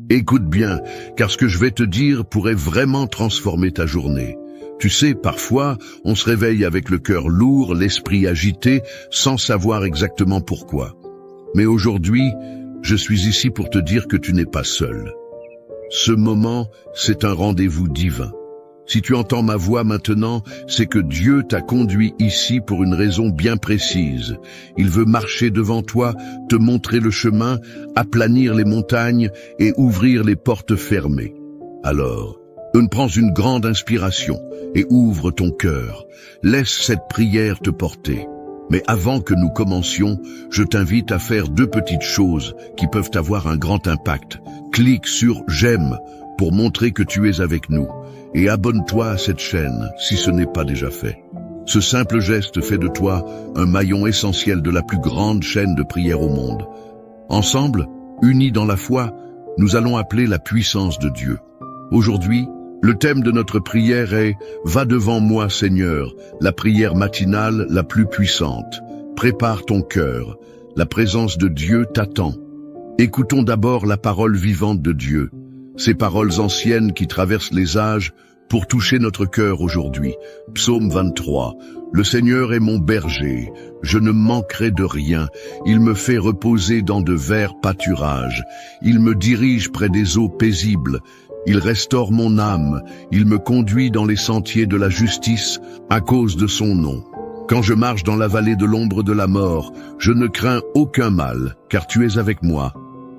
Écoute bien, car ce que je vais te dire pourrait vraiment transformer ta journée. Tu sais, parfois, on se réveille avec le cœur lourd, l'esprit agité, sans savoir exactement pourquoi. Mais aujourd'hui, je suis ici pour te dire que tu n'es pas seul. Ce moment, c'est un rendez-vous divin. Si tu entends ma voix maintenant, c'est que Dieu t'a conduit ici pour une raison bien précise. Il veut marcher devant toi, te montrer le chemin, aplanir les montagnes et ouvrir les portes fermées. Alors, prends une grande inspiration et ouvre ton cœur. Laisse cette prière te porter. Mais avant que nous commencions, je t'invite à faire 2 petites choses qui peuvent avoir un grand impact. Clique sur « J'aime » pour montrer que tu es avec nous. Et abonne-toi à cette chaîne si ce n'est pas déjà fait. Ce simple geste fait de toi un maillon essentiel de la plus grande chaîne de prière au monde. Ensemble, unis dans la foi, nous allons appeler la puissance de Dieu. Aujourd'hui, le thème de notre prière est « Va devant moi, Seigneur », la prière matinale la plus puissante. Prépare ton cœur, la présence de Dieu t'attend. Écoutons d'abord la parole vivante de Dieu. Ces paroles anciennes qui traversent les âges pour toucher notre cœur aujourd'hui. Psaume 23. Le Seigneur est mon berger, je ne manquerai de rien. Il me fait reposer dans de verts pâturages. Il me dirige près des eaux paisibles. Il restaure mon âme. Il me conduit dans les sentiers de la justice à cause de son nom. Quand je marche dans la vallée de l'ombre de la mort, je ne crains aucun mal, car tu es avec moi.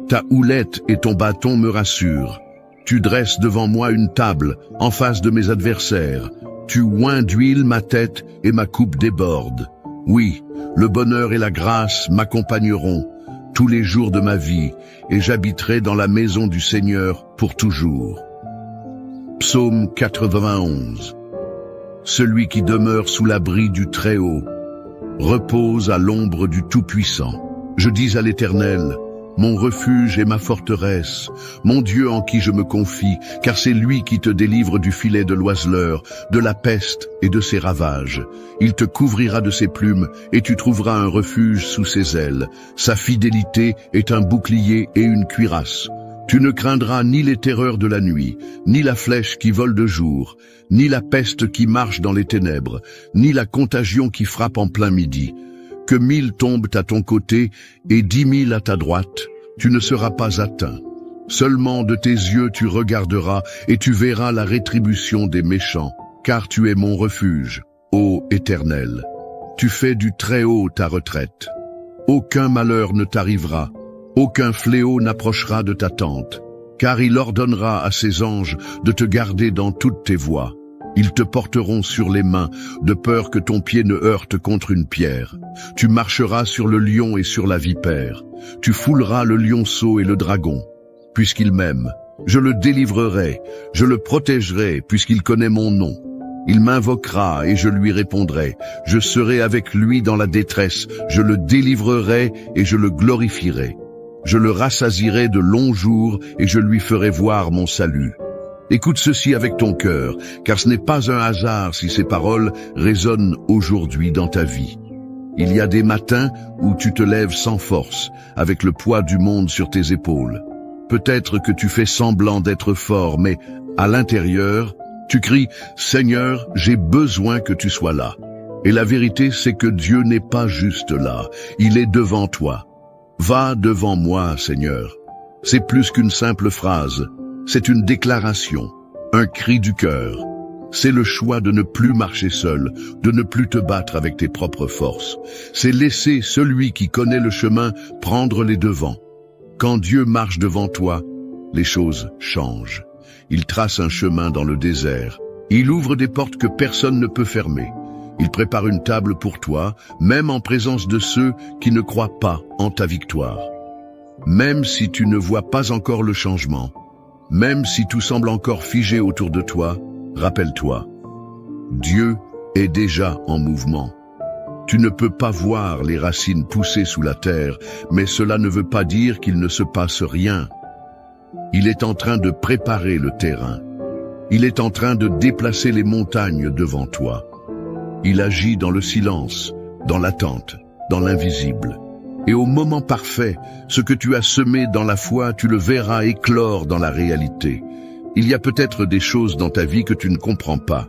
Ta houlette et ton bâton me rassurent. Tu dresses devant moi une table, en face de mes adversaires. Tu oins d'huile ma tête et ma coupe déborde. Oui, le bonheur et la grâce m'accompagneront tous les jours de ma vie, et j'habiterai dans la maison du Seigneur pour toujours. Psaume 91. Celui qui demeure sous l'abri du Très-Haut repose à l'ombre du Tout-Puissant. Je dis à l'Éternel, mon refuge et ma forteresse, mon Dieu en qui je me confie, car c'est lui qui te délivre du filet de l'oiseleur, de la peste et de ses ravages. Il te couvrira de ses plumes, et tu trouveras un refuge sous ses ailes. Sa fidélité est un bouclier et une cuirasse. Tu ne craindras ni les terreurs de la nuit, ni la flèche qui vole de jour, ni la peste qui marche dans les ténèbres, ni la contagion qui frappe en plein midi. Que 1000 tombent à ton côté et 10 000 à ta droite, tu ne seras pas atteint. Seulement de tes yeux tu regarderas et tu verras la rétribution des méchants, car tu es mon refuge, ô Éternel. Tu fais du Très-Haut ta retraite. Aucun malheur ne t'arrivera, aucun fléau n'approchera de ta tente, car il ordonnera à ses anges de te garder dans toutes tes voies. Ils te porteront sur les mains, de peur que ton pied ne heurte contre une pierre. Tu marcheras sur le lion et sur la vipère. Tu fouleras le lionceau et le dragon. Puisqu'il m'aime, je le délivrerai, je le protégerai, puisqu'il connaît mon nom. Il m'invoquera et je lui répondrai. Je serai avec lui dans la détresse, je le délivrerai et je le glorifierai. Je le rassasierai de longs jours et je lui ferai voir mon salut. Écoute ceci avec ton cœur, car ce n'est pas un hasard si ces paroles résonnent aujourd'hui dans ta vie. Il y a des matins où tu te lèves sans force, avec le poids du monde sur tes épaules. Peut-être que tu fais semblant d'être fort, mais à l'intérieur, tu cries « Seigneur, j'ai besoin que tu sois là ». Et la vérité, c'est que Dieu n'est pas juste là, il est devant toi. Va devant moi, Seigneur. C'est plus qu'une simple phrase. C'est une déclaration, un cri du cœur. C'est le choix de ne plus marcher seul, de ne plus te battre avec tes propres forces. C'est laisser celui qui connaît le chemin prendre les devants. Quand Dieu marche devant toi, les choses changent. Il trace un chemin dans le désert. Il ouvre des portes que personne ne peut fermer. Il prépare une table pour toi, même en présence de ceux qui ne croient pas en ta victoire. Même si tu ne vois pas encore le changement, même si tout semble encore figé autour de toi, rappelle-toi, Dieu est déjà en mouvement. Tu ne peux pas voir les racines pousser sous la terre, mais cela ne veut pas dire qu'il ne se passe rien. Il est en train de préparer le terrain. Il est en train de déplacer les montagnes devant toi. Il agit dans le silence, dans l'attente, dans l'invisible. Et au moment parfait, ce que tu as semé dans la foi, tu le verras éclore dans la réalité. Il y a peut-être des choses dans ta vie que tu ne comprends pas,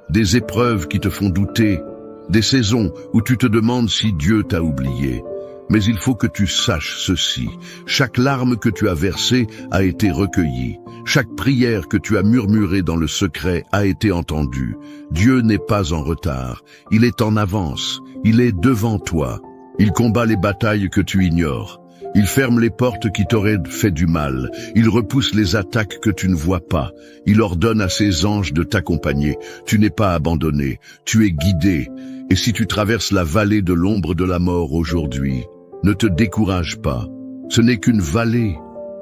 des épreuves qui te font douter, des saisons où tu te demandes si Dieu t'a oublié. Mais il faut que tu saches ceci, chaque larme que tu as versée a été recueillie, chaque prière que tu as murmurée dans le secret a été entendue. Dieu n'est pas en retard, il est en avance, il est devant toi. Il combat les batailles que tu ignores. Il ferme les portes qui t'auraient fait du mal. Il repousse les attaques que tu ne vois pas. Il ordonne à ses anges de t'accompagner. Tu n'es pas abandonné, tu es guidé. Et si tu traverses la vallée de l'ombre de la mort aujourd'hui, ne te décourage pas. Ce n'est qu'une vallée,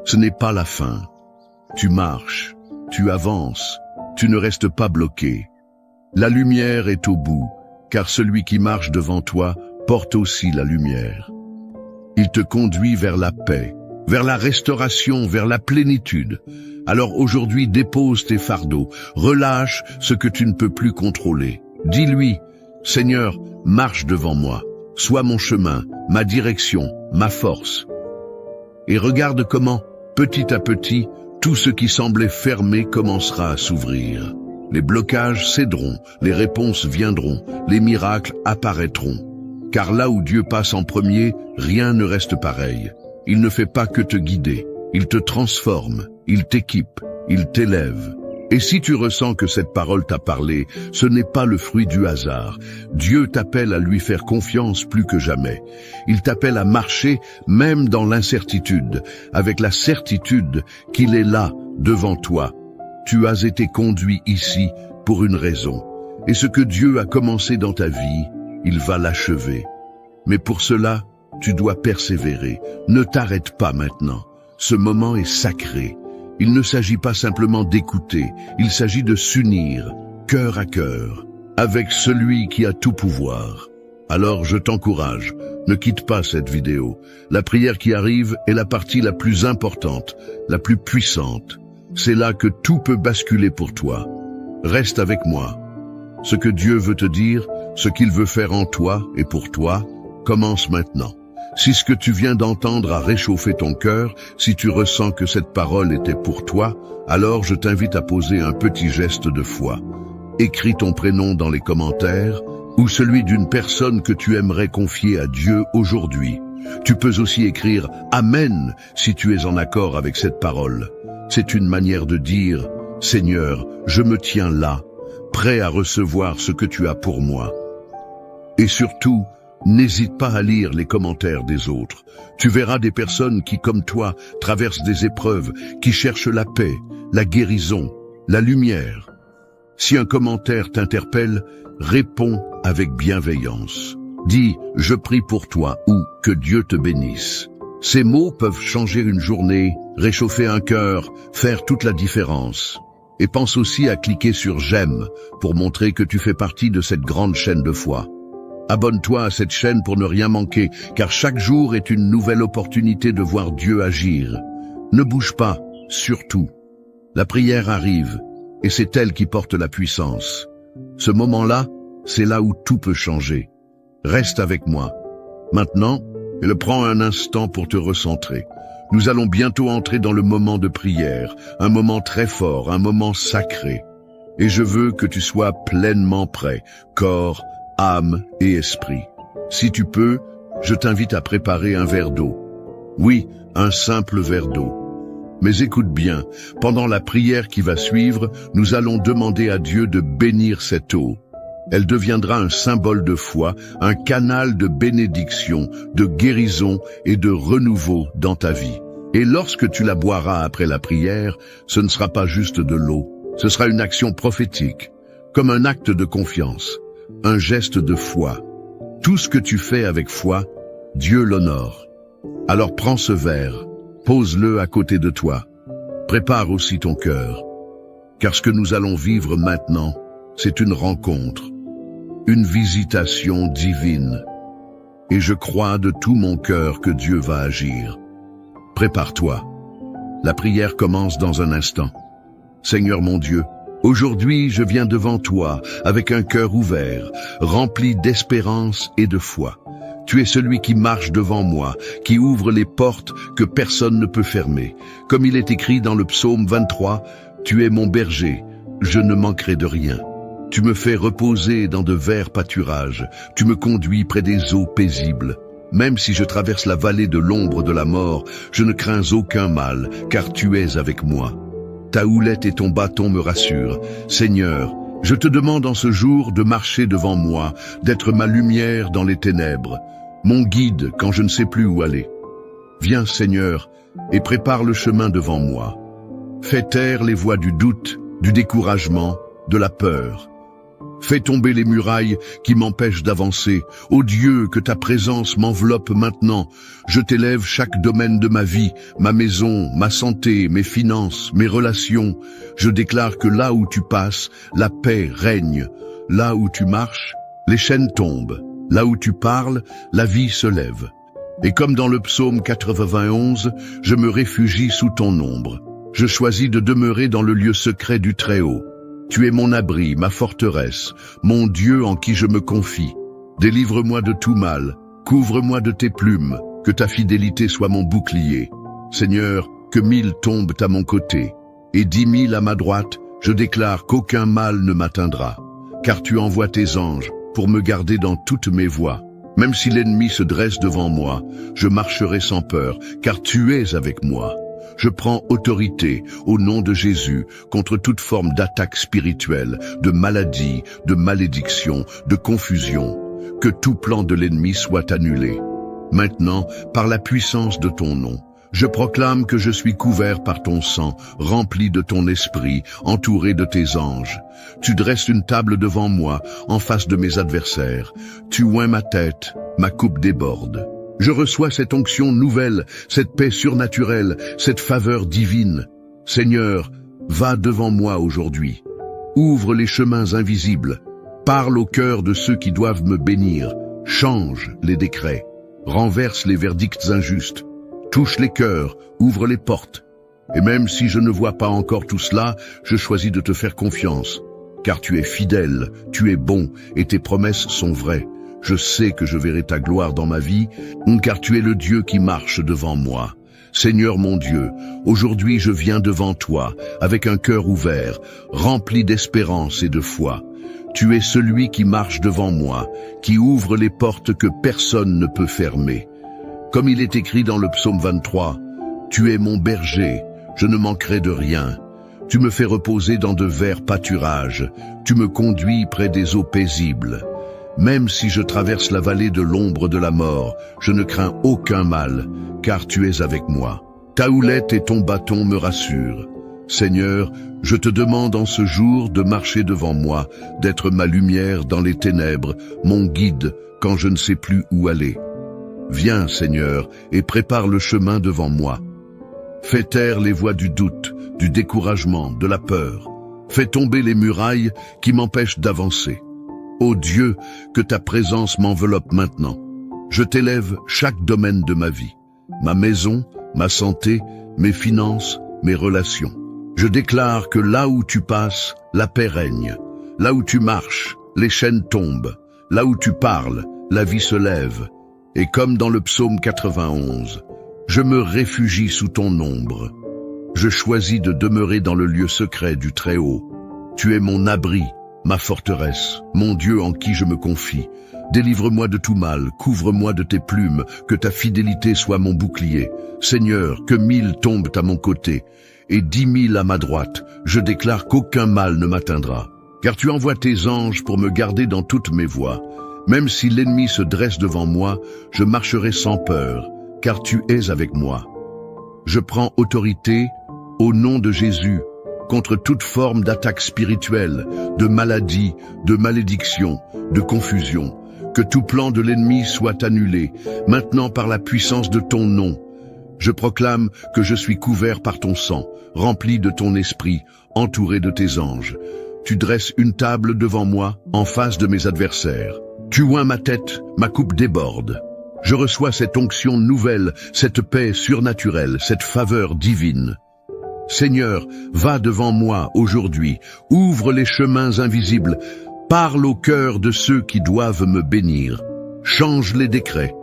ce n'est pas la fin. Tu marches, tu avances, tu ne restes pas bloqué. La lumière est au bout, car celui qui marche devant toi porte aussi la lumière. Il te conduit vers la paix, vers la restauration, vers la plénitude. Alors aujourd'hui, dépose tes fardeaux, relâche ce que tu ne peux plus contrôler. Dis-lui, Seigneur, marche devant moi, sois mon chemin, ma direction, ma force. Et regarde comment, petit à petit, tout ce qui semblait fermé commencera à s'ouvrir. Les blocages céderont, les réponses viendront, les miracles apparaîtront. Car là où Dieu passe en premier, rien ne reste pareil. Il ne fait pas que te guider, il te transforme, il t'équipe, il t'élève. Et si tu ressens que cette parole t'a parlé, ce n'est pas le fruit du hasard. Dieu t'appelle à lui faire confiance plus que jamais. Il t'appelle à marcher même dans l'incertitude, avec la certitude qu'il est là, devant toi. Tu as été conduit ici pour une raison. Et ce que Dieu a commencé dans ta vie, il va l'achever. Mais pour cela, tu dois persévérer. Ne t'arrête pas maintenant. Ce moment est sacré. Il ne s'agit pas simplement d'écouter, il s'agit de s'unir, cœur à cœur, avec celui qui a tout pouvoir. Alors je t'encourage, ne quitte pas cette vidéo. La prière qui arrive est la partie la plus importante, la plus puissante. C'est là que tout peut basculer pour toi. Reste avec moi. Ce que Dieu veut te dire, ce qu'il veut faire en toi et pour toi, commence maintenant. Si ce que tu viens d'entendre a réchauffé ton cœur, si tu ressens que cette parole était pour toi, alors je t'invite à poser un petit geste de foi. Écris ton prénom dans les commentaires ou celui d'une personne que tu aimerais confier à Dieu aujourd'hui. Tu peux aussi écrire « Amen » si tu es en accord avec cette parole. C'est une manière de dire « Seigneur, je me tiens là, prêt à recevoir ce que tu as pour moi. » Et surtout, n'hésite pas à lire les commentaires des autres. Tu verras des personnes qui, comme toi, traversent des épreuves, qui cherchent la paix, la guérison, la lumière. Si un commentaire t'interpelle, réponds avec bienveillance. Dis « Je prie pour toi » ou « Que Dieu te bénisse ». Ces mots peuvent changer une journée, réchauffer un cœur, faire toute la différence. Et pense aussi à cliquer sur « J'aime » pour montrer que tu fais partie de cette grande chaîne de foi. Abonne-toi à cette chaîne pour ne rien manquer, car chaque jour est une nouvelle opportunité de voir Dieu agir. Ne bouge pas, surtout. La prière arrive, et c'est elle qui porte la puissance. Ce moment-là, c'est là où tout peut changer. Reste avec moi. Maintenant, prends un instant pour te recentrer. Nous allons bientôt entrer dans le moment de prière, un moment très fort, un moment sacré. Et je veux que tu sois pleinement prêt, corps, âme et esprit. Si tu peux, je t'invite à préparer un verre d'eau. Oui, un simple verre d'eau. Mais écoute bien, pendant la prière qui va suivre, nous allons demander à Dieu de bénir cette eau. Elle deviendra un symbole de foi, un canal de bénédiction, de guérison et de renouveau dans ta vie. Et lorsque tu la boiras après la prière, ce ne sera pas juste de l'eau, ce sera une action prophétique, comme un acte de confiance. Un geste de foi. Tout ce que tu fais avec foi, Dieu l'honore. Alors prends ce verre, pose-le à côté de toi. Prépare aussi ton cœur. Car ce que nous allons vivre maintenant, c'est une rencontre, une visitation divine. Et je crois de tout mon cœur que Dieu va agir. Prépare-toi. La prière commence dans un instant. Seigneur mon Dieu, aujourd'hui, je viens devant toi avec un cœur ouvert, rempli d'espérance et de foi. Tu es celui qui marche devant moi, qui ouvre les portes que personne ne peut fermer. Comme il est écrit dans le psaume 23, tu es mon berger, je ne manquerai de rien. Tu me fais reposer dans de verts pâturages, tu me conduis près des eaux paisibles. Même si je traverse la vallée de l'ombre de la mort, je ne crains aucun mal, car tu es avec moi. Ta houlette et ton bâton me rassurent. Seigneur, je te demande en ce jour de marcher devant moi, d'être ma lumière dans les ténèbres, mon guide quand je ne sais plus où aller. Viens, Seigneur, et prépare le chemin devant moi. Fais taire les voix du doute, du découragement, de la peur. Fais tomber les murailles qui m'empêchent d'avancer. Ô Dieu, que ta présence m'enveloppe maintenant. Je t'élève chaque domaine de ma vie, ma maison, ma santé, mes finances, mes relations. Je déclare que là où tu passes, la paix règne. Là où tu marches, les chaînes tombent. Là où tu parles, la vie se lève. Et comme dans le psaume 91, je me réfugie sous ton ombre. Je choisis de demeurer dans le lieu secret du Très-Haut. Tu es mon abri, ma forteresse, mon Dieu en qui je me confie. Délivre-moi de tout mal, couvre-moi de tes plumes, que ta fidélité soit mon bouclier. Seigneur, que 1000 tombent à mon côté, et 10 000 à ma droite, je déclare qu'aucun mal ne m'atteindra. Car tu envoies tes anges pour me garder dans toutes mes voies. Même si l'ennemi se dresse devant moi, je marcherai sans peur, car tu es avec moi. Je prends autorité au nom de Jésus contre toute forme d'attaque spirituelle, de maladie, de malédiction, de confusion. Que tout plan de l'ennemi soit annulé. Maintenant, par la puissance de ton nom, je proclame que je suis couvert par ton sang, rempli de ton esprit, entouré de tes anges. Tu dresses une table devant moi, en face de mes adversaires. Tu oins ma tête, ma coupe déborde. Je reçois cette onction nouvelle, cette paix surnaturelle, cette faveur divine. Seigneur, va devant moi aujourd'hui. Ouvre les chemins invisibles. Parle au cœur de ceux qui doivent me bénir. Change les décrets. Renverse les verdicts injustes. Touche les cœurs, ouvre les portes. Et même si je ne vois pas encore tout cela, je choisis de te faire confiance. Car tu es fidèle, tu es bon, et tes promesses sont vraies. Je sais que je verrai ta gloire dans ma vie, car tu es le Dieu qui marche devant moi. Seigneur mon Dieu, aujourd'hui je viens devant toi, avec un cœur ouvert, rempli d'espérance et de foi. Tu es celui qui marche devant moi, qui ouvre les portes que personne ne peut fermer. Comme il est écrit dans le psaume 23, « Tu es mon berger, je ne manquerai de rien. Tu me fais reposer dans de verts pâturages, tu me conduis près des eaux paisibles. » Même si je traverse la vallée de l'ombre de la mort, je ne crains aucun mal, car tu es avec moi. Ta houlette et ton bâton me rassurent. Seigneur, je te demande en ce jour de marcher devant moi, d'être ma lumière dans les ténèbres, mon guide quand je ne sais plus où aller. Viens, Seigneur, et prépare le chemin devant moi. Fais taire les voix du doute, du découragement, de la peur. Fais tomber les murailles qui m'empêchent d'avancer. Ô Dieu, que ta présence m'enveloppe maintenant. Je t'élève chaque domaine de ma vie, ma maison, ma santé, mes finances, mes relations. Je déclare que là où tu passes, la paix règne. Là où tu marches, les chaînes tombent. Là où tu parles, la vie se lève. Et comme dans le psaume 91, je me réfugie sous ton ombre. Je choisis de demeurer dans le lieu secret du Très-Haut. Tu es mon abri, ma forteresse, mon Dieu en qui je me confie. Délivre-moi de tout mal, couvre-moi de tes plumes, que ta fidélité soit mon bouclier. Seigneur, que 1000 tombent à mon côté, et 10 000 à ma droite. Je déclare qu'aucun mal ne m'atteindra. Car tu envoies tes anges pour me garder dans toutes mes voies. Même si l'ennemi se dresse devant moi, je marcherai sans peur, car tu es avec moi. Je prends autorité, au nom de Jésus, contre toute forme d'attaque spirituelle, de maladie, de malédiction, de confusion. Que tout plan de l'ennemi soit annulé, maintenant par la puissance de ton nom. Je proclame que je suis couvert par ton sang, rempli de ton esprit, entouré de tes anges. Tu dresses une table devant moi, en face de mes adversaires. Tu oins ma tête, ma coupe déborde. Je reçois cette onction nouvelle, cette paix surnaturelle, cette faveur divine. Seigneur, va devant moi aujourd'hui, ouvre les chemins invisibles, parle au cœur de ceux qui doivent me bénir. change les décrets,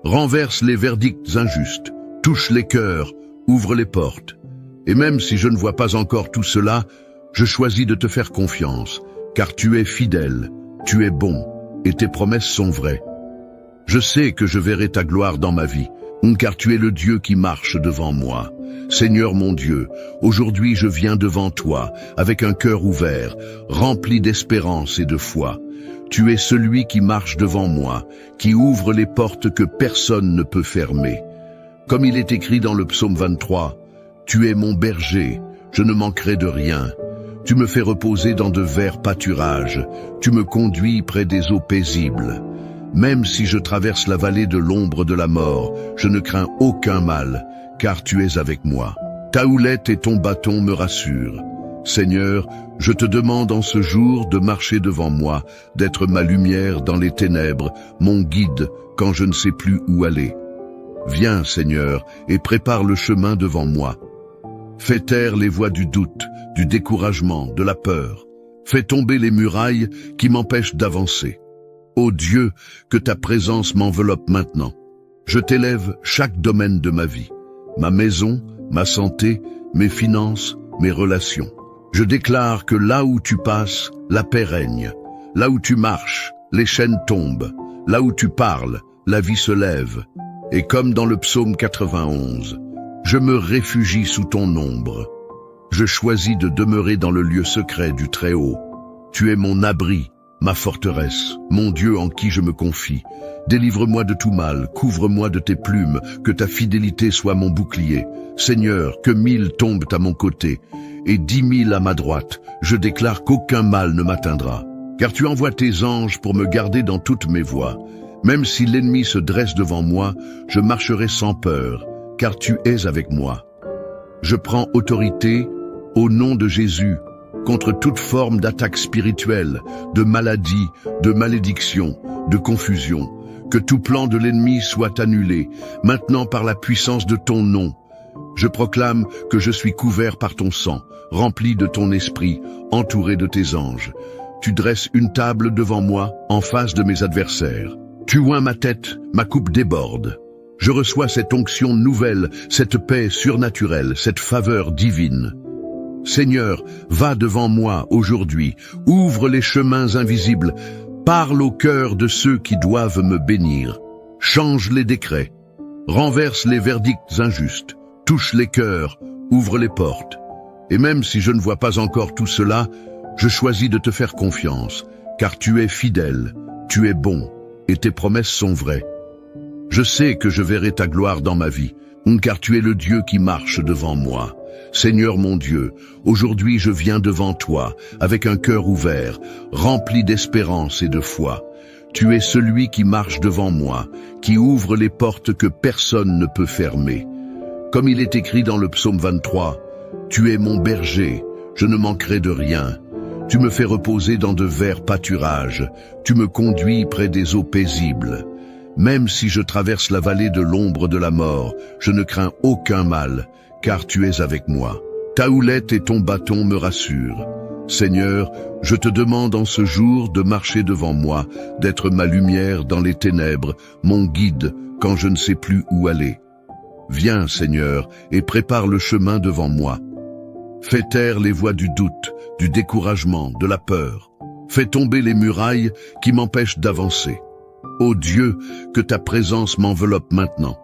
renverse les verdicts injustes, touche les cœurs, ouvre les portes. Et même si je ne vois pas encore tout cela, je choisis de te faire confiance, car tu es fidèle, tu es bon, et tes promesses sont vraies. Je sais que je verrai ta gloire dans ma vie, car tu es le Dieu qui marche devant moi. Seigneur mon Dieu, aujourd'hui je viens devant toi, avec un cœur ouvert, rempli d'espérance et de foi. Tu es celui qui marche devant moi, qui ouvre les portes que personne ne peut fermer. Comme il est écrit dans le psaume 23, « Tu es mon berger, je ne manquerai de rien. Tu me fais reposer dans de verts pâturages, tu me conduis près des eaux paisibles. Même si je traverse la vallée de l'ombre de la mort, je ne crains aucun mal, car tu es avec moi. Ta houlette et ton bâton me rassurent. Seigneur, je te demande en ce jour de marcher devant moi, d'être ma lumière dans les ténèbres, mon guide quand je ne sais plus où aller. Viens, Seigneur, et prépare le chemin devant moi. Fais taire les voix du doute, du découragement, de la peur. Fais tomber les murailles qui m'empêchent d'avancer. Ô Dieu, que ta présence m'enveloppe maintenant. Je t'élève chaque domaine de ma vie, ma maison, ma santé, mes finances, mes relations. Je déclare que là où tu passes, la paix règne. Là où tu marches, les chaînes tombent. Là où tu parles, la vie se lève. Et comme dans le psaume 91, je me réfugie sous ton ombre. Je choisis de demeurer dans le lieu secret du Très-Haut. Tu es mon abri, ma forteresse, mon Dieu en qui je me confie. Délivre-moi de tout mal, couvre-moi de tes plumes, que ta fidélité soit mon bouclier. Seigneur, que 1000 tombent à mon côté, et 10 000 à ma droite, je déclare qu'aucun mal ne m'atteindra. Car tu envoies tes anges pour me garder dans toutes mes voies. Même si l'ennemi se dresse devant moi, je marcherai sans peur, car tu es avec moi. Je prends autorité, au nom de Jésus, contre toute forme d'attaque spirituelle, de maladie, de malédiction, de confusion. Que tout plan de l'ennemi soit annulé, maintenant par la puissance de ton nom. Je proclame que je suis couvert par ton sang, rempli de ton esprit, entouré de tes anges. Tu dresses une table devant moi, en face de mes adversaires. Tu oins ma tête, ma coupe déborde. Je reçois cette onction nouvelle, cette paix surnaturelle, cette faveur divine. Seigneur, va devant moi aujourd'hui, ouvre les chemins invisibles, parle au cœur de ceux qui doivent me bénir. Change les décrets, renverse les verdicts injustes, touche les cœurs, ouvre les portes. Et même si je ne vois pas encore tout cela, je choisis de te faire confiance, car tu es fidèle, tu es bon, et tes promesses sont vraies. Je sais que je verrai ta gloire dans ma vie, car tu es le Dieu qui marche devant moi. Seigneur mon Dieu, aujourd'hui je viens devant toi, avec un cœur ouvert, rempli d'espérance et de foi. Tu es celui qui marche devant moi, qui ouvre les portes que personne ne peut fermer. Comme il est écrit dans le psaume 23, « Tu es mon berger, je ne manquerai de rien. Tu me fais reposer dans de verts pâturages, tu me conduis près des eaux paisibles. Même si je traverse la vallée de l'ombre de la mort, je ne crains aucun mal, car tu es avec moi. Ta houlette et ton bâton me rassurent. Seigneur, je te demande en ce jour de marcher devant moi, d'être ma lumière dans les ténèbres, mon guide quand je ne sais plus où aller. Viens, Seigneur, et prépare le chemin devant moi. Fais taire les voix du doute, du découragement, de la peur. Fais tomber les murailles qui m'empêchent d'avancer. Ô Dieu, que ta présence m'enveloppe maintenant.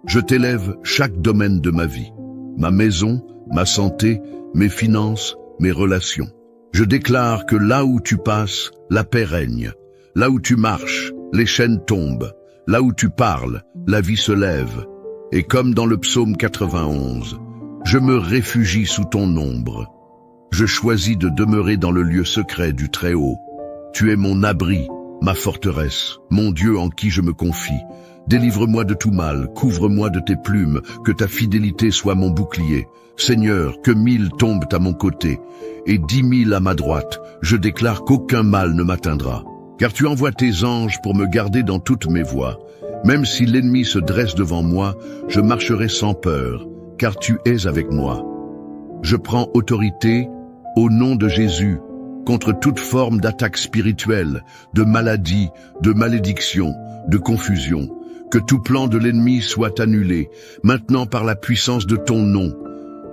Je t'élève chaque domaine de ma vie, ma maison, ma santé, mes finances, mes relations. Je déclare que là où tu passes, la paix règne. Là où tu marches, les chaînes tombent. Là où tu parles, la vie se lève. Et comme dans le psaume 91, je me réfugie sous ton ombre. Je choisis de demeurer dans le lieu secret du Très-Haut. Tu es mon abri, ma forteresse, mon Dieu en qui je me confie. Délivre-moi de tout mal, couvre-moi de tes plumes, que ta fidélité soit mon bouclier. Seigneur, que 1000 tombent à mon côté, et 10 000 à ma droite, je déclare qu'aucun mal ne m'atteindra. Car tu envoies tes anges pour me garder dans toutes mes voies. Même si l'ennemi se dresse devant moi, je marcherai sans peur, car tu es avec moi. Je prends autorité, au nom de Jésus, contre toute forme d'attaque spirituelle, de maladie, de malédiction, de confusion. Que tout plan de l'ennemi soit annulé, maintenant par la puissance de ton nom.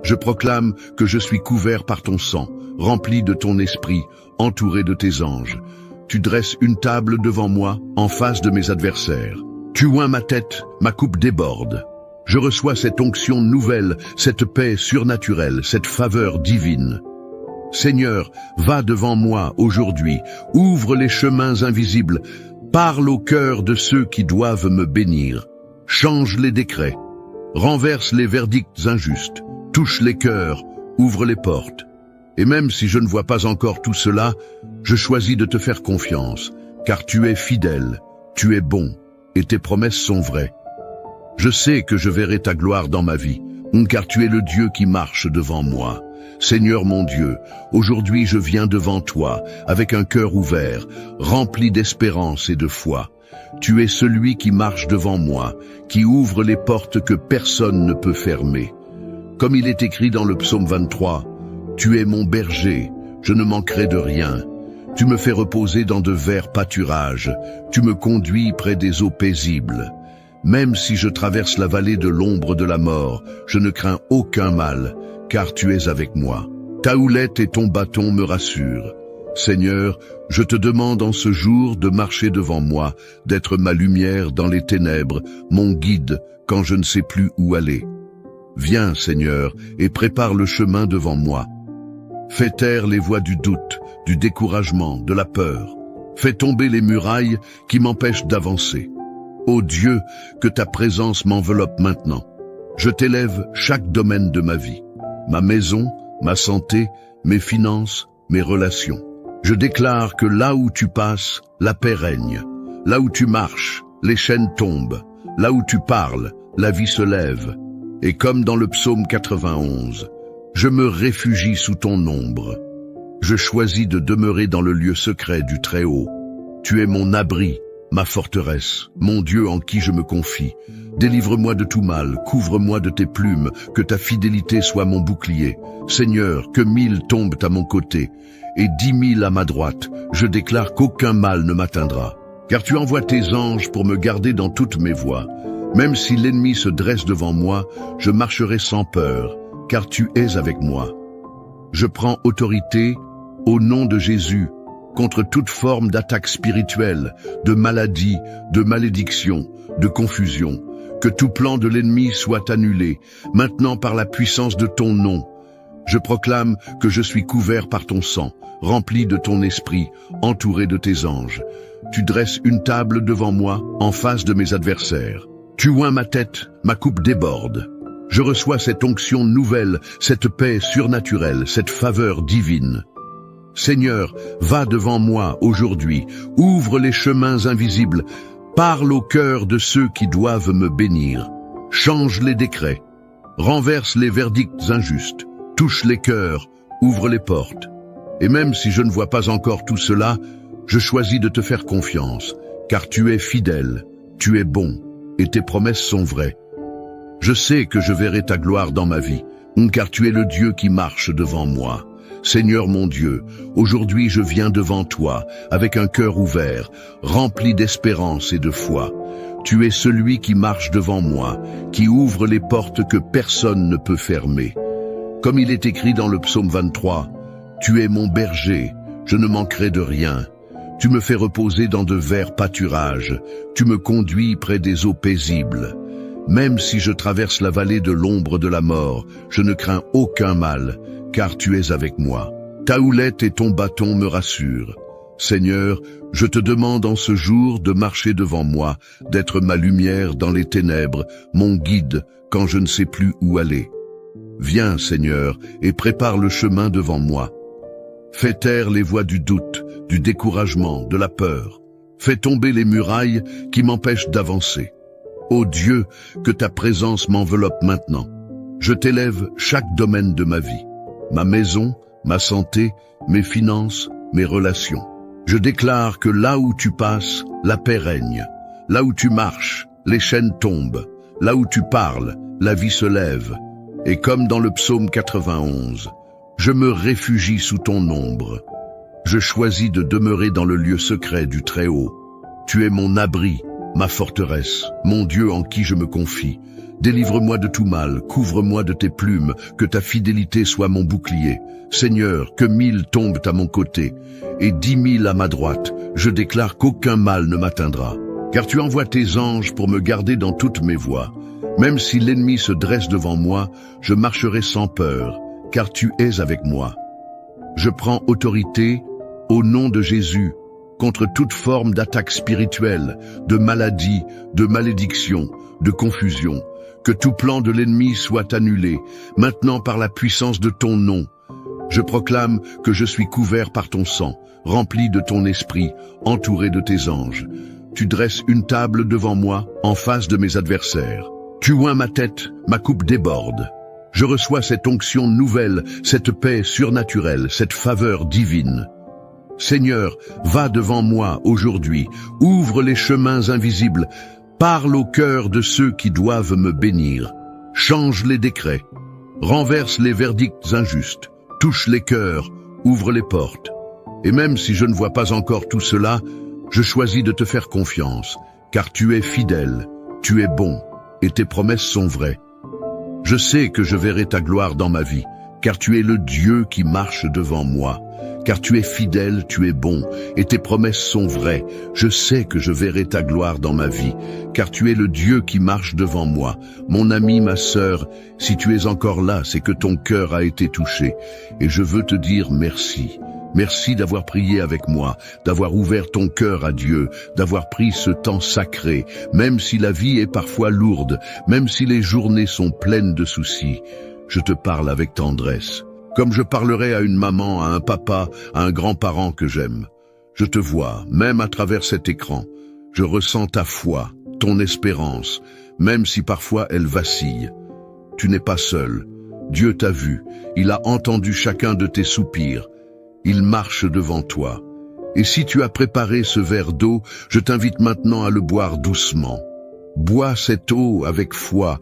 Je proclame que je suis couvert par ton sang, rempli de ton esprit, entouré de tes anges. Tu dresses une table devant moi, en face de mes adversaires. Tu oins ma tête, ma coupe déborde. Je reçois cette onction nouvelle, cette paix surnaturelle, cette faveur divine. Seigneur, va devant moi aujourd'hui, ouvre les chemins invisibles, parle au cœur de ceux qui doivent me bénir. Change les décrets, renverse les verdicts injustes, touche les cœurs, ouvre les portes. Et même si je ne vois pas encore tout cela, je choisis de te faire confiance, car tu es fidèle, tu es bon, et tes promesses sont vraies. Je sais que je verrai ta gloire dans ma vie, car tu es le Dieu qui marche devant moi. Seigneur mon Dieu, aujourd'hui je viens devant toi, avec un cœur ouvert, rempli d'espérance et de foi. Tu es celui qui marche devant moi, qui ouvre les portes que personne ne peut fermer. Comme il est écrit dans le psaume 23, « Tu es mon berger, je ne manquerai de rien. Tu me fais reposer dans de verts pâturages, tu me conduis près des eaux paisibles. Même si je traverse la vallée de l'ombre de la mort, je ne crains aucun mal, car tu es avec moi. Ta houlette et ton bâton me rassurent. Seigneur, je te demande en ce jour de marcher devant moi, d'être ma lumière dans les ténèbres, mon guide quand je ne sais plus où aller. Viens, Seigneur, et prépare le chemin devant moi. Fais taire les voix du doute, du découragement, de la peur. Fais tomber les murailles qui m'empêchent d'avancer. Ô Dieu, que ta présence m'enveloppe maintenant. Je t'élève chaque domaine de ma vie. Ma maison, ma santé, mes finances, mes relations. Je déclare que là où tu passes, la paix règne. Là où tu marches, les chaînes tombent. Là où tu parles, la vie se lève. Et comme dans le psaume 91, je me réfugie sous ton ombre. Je choisis de demeurer dans le lieu secret du Très-Haut. Tu es mon abri, ma forteresse, mon Dieu en qui je me confie. Délivre-moi de tout mal, couvre-moi de tes plumes, que ta fidélité soit mon bouclier. Seigneur, que 1000 tombent à mon côté, et 10 000 à ma droite, je déclare qu'aucun mal ne m'atteindra. Car tu envoies tes anges pour me garder dans toutes mes voies. Même si l'ennemi se dresse devant moi, je marcherai sans peur, car tu es avec moi. Je prends autorité, au nom de Jésus, contre toute forme d'attaque spirituelle, de maladie, de malédiction, de confusion. Que tout plan de l'ennemi soit annulé, maintenant par la puissance de ton nom. Je proclame que je suis couvert par ton sang, rempli de ton esprit, entouré de tes anges. Tu dresses une table devant moi, en face de mes adversaires. Tu oins ma tête, ma coupe déborde. Je reçois cette onction nouvelle, cette paix surnaturelle, cette faveur divine. Seigneur, va devant moi aujourd'hui, ouvre les chemins invisibles, parle au cœur de ceux qui doivent me bénir. Change les décrets, renverse les verdicts injustes, touche les cœurs, ouvre les portes. Et même si je ne vois pas encore tout cela, je choisis de te faire confiance, car tu es fidèle, tu es bon, et tes promesses sont vraies. Je sais que je verrai ta gloire dans ma vie, car tu es le Dieu qui marche devant moi. Seigneur mon Dieu, aujourd'hui je viens devant toi, avec un cœur ouvert, rempli d'espérance et de foi. Tu es celui qui marche devant moi, qui ouvre les portes que personne ne peut fermer. Comme il est écrit dans le psaume 23, « Tu es mon berger, je ne manquerai de rien. Tu me fais reposer dans de verts pâturages, tu me conduis près des eaux paisibles. Même si je traverse la vallée de l'ombre de la mort, je ne crains aucun mal, car tu es avec moi. Ta houlette et ton bâton me rassurent. Seigneur, je te demande en ce jour de marcher devant moi, d'être ma lumière dans les ténèbres, mon guide quand je ne sais plus où aller. Viens, Seigneur, et prépare le chemin devant moi. Fais taire les voix du doute, du découragement, de la peur. Fais tomber les murailles qui m'empêchent d'avancer. Ô Dieu, que ta présence m'enveloppe maintenant. Je t'élève chaque domaine de ma vie. Ma maison, ma santé, mes finances, mes relations. Je déclare que là où tu passes, la paix règne. Là où tu marches, les chaînes tombent. Là où tu parles, la vie se lève. Et comme dans le psaume 91, je me réfugie sous ton ombre. Je choisis de demeurer dans le lieu secret du Très-Haut. Tu es mon abri, ma forteresse, mon Dieu en qui je me confie. Délivre-moi de tout mal, couvre-moi de tes plumes, que ta fidélité soit mon bouclier. Seigneur, que 1000 tombent à mon côté, et 10 000 à ma droite, je déclare qu'aucun mal ne m'atteindra. Car tu envoies tes anges pour me garder dans toutes mes voies. Même si l'ennemi se dresse devant moi, je marcherai sans peur, car tu es avec moi. Je prends autorité, au nom de Jésus, contre toute forme d'attaque spirituelle, de maladie, de malédiction, de confusion. Que tout plan de l'ennemi soit annulé, maintenant par la puissance de ton nom. Je proclame que je suis couvert par ton sang, rempli de ton esprit, entouré de tes anges. Tu dresses une table devant moi, en face de mes adversaires. Tu oins ma tête, ma coupe déborde. Je reçois cette onction nouvelle, cette paix surnaturelle, cette faveur divine. Seigneur, va devant moi aujourd'hui, ouvre les chemins invisibles, parle au cœur de ceux qui doivent me bénir, change les décrets, renverse les verdicts injustes, touche les cœurs, ouvre les portes. Et même si je ne vois pas encore tout cela, je choisis de te faire confiance, car tu es fidèle, tu es bon, et tes promesses sont vraies. Je sais que je verrai ta gloire dans ma vie, car tu es le Dieu qui marche devant moi. Car tu es fidèle, tu es bon, et tes promesses sont vraies. Je sais que je verrai ta gloire dans ma vie, car tu es le Dieu qui marche devant moi. Mon ami, ma sœur, si tu es encore là, c'est que ton cœur a été touché. Et je veux te dire merci. Merci d'avoir prié avec moi, d'avoir ouvert ton cœur à Dieu, d'avoir pris ce temps sacré, même si la vie est parfois lourde, même si les journées sont pleines de soucis. Je te parle avec tendresse. Comme je parlerais à une maman, à un papa, à un grand-parent que j'aime. Je te vois, même à travers cet écran. Je ressens ta foi, ton espérance, même si parfois elle vacille. Tu n'es pas seul. Dieu t'a vu. Il a entendu chacun de tes soupirs. Il marche devant toi. Et si tu as préparé ce verre d'eau, je t'invite maintenant à le boire doucement. Bois cette eau avec foi.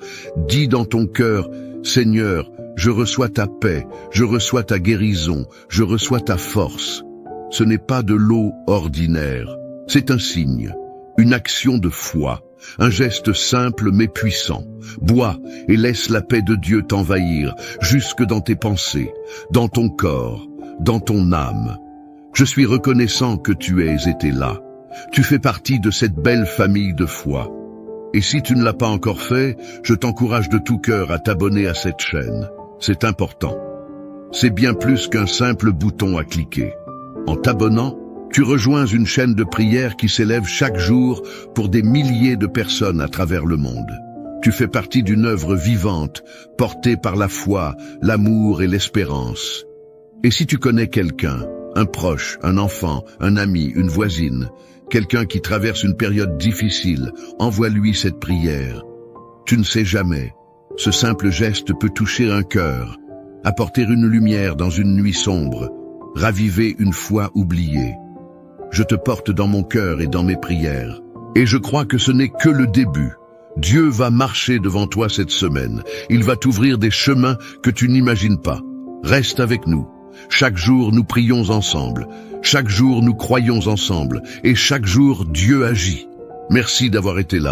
Dis dans ton cœur, Seigneur, je reçois ta paix, je reçois ta guérison, je reçois ta force. Ce n'est pas de l'eau ordinaire, c'est un signe, une action de foi, un geste simple mais puissant. Bois et laisse la paix de Dieu t'envahir, jusque dans tes pensées, dans ton corps, dans ton âme. Je suis reconnaissant que tu aies été là. Tu fais partie de cette belle famille de foi. Et si tu ne l'as pas encore fait, je t'encourage de tout cœur à t'abonner à cette chaîne. C'est important. C'est bien plus qu'un simple bouton à cliquer. En t'abonnant, tu rejoins une chaîne de prière qui s'élève chaque jour pour des milliers de personnes à travers le monde. Tu fais partie d'une œuvre vivante, portée par la foi, l'amour et l'espérance. Et si tu connais quelqu'un, un proche, un enfant, un ami, une voisine, quelqu'un qui traverse une période difficile, envoie-lui cette prière. Tu ne sais jamais. Ce simple geste peut toucher un cœur, apporter une lumière dans une nuit sombre, raviver une foi oubliée. Je te porte dans mon cœur et dans mes prières. Et je crois que ce n'est que le début. Dieu va marcher devant toi cette semaine. Il va t'ouvrir des chemins que tu n'imagines pas. Reste avec nous. Chaque jour, nous prions ensemble. Chaque jour, nous croyons ensemble. Et chaque jour, Dieu agit. Merci d'avoir été là.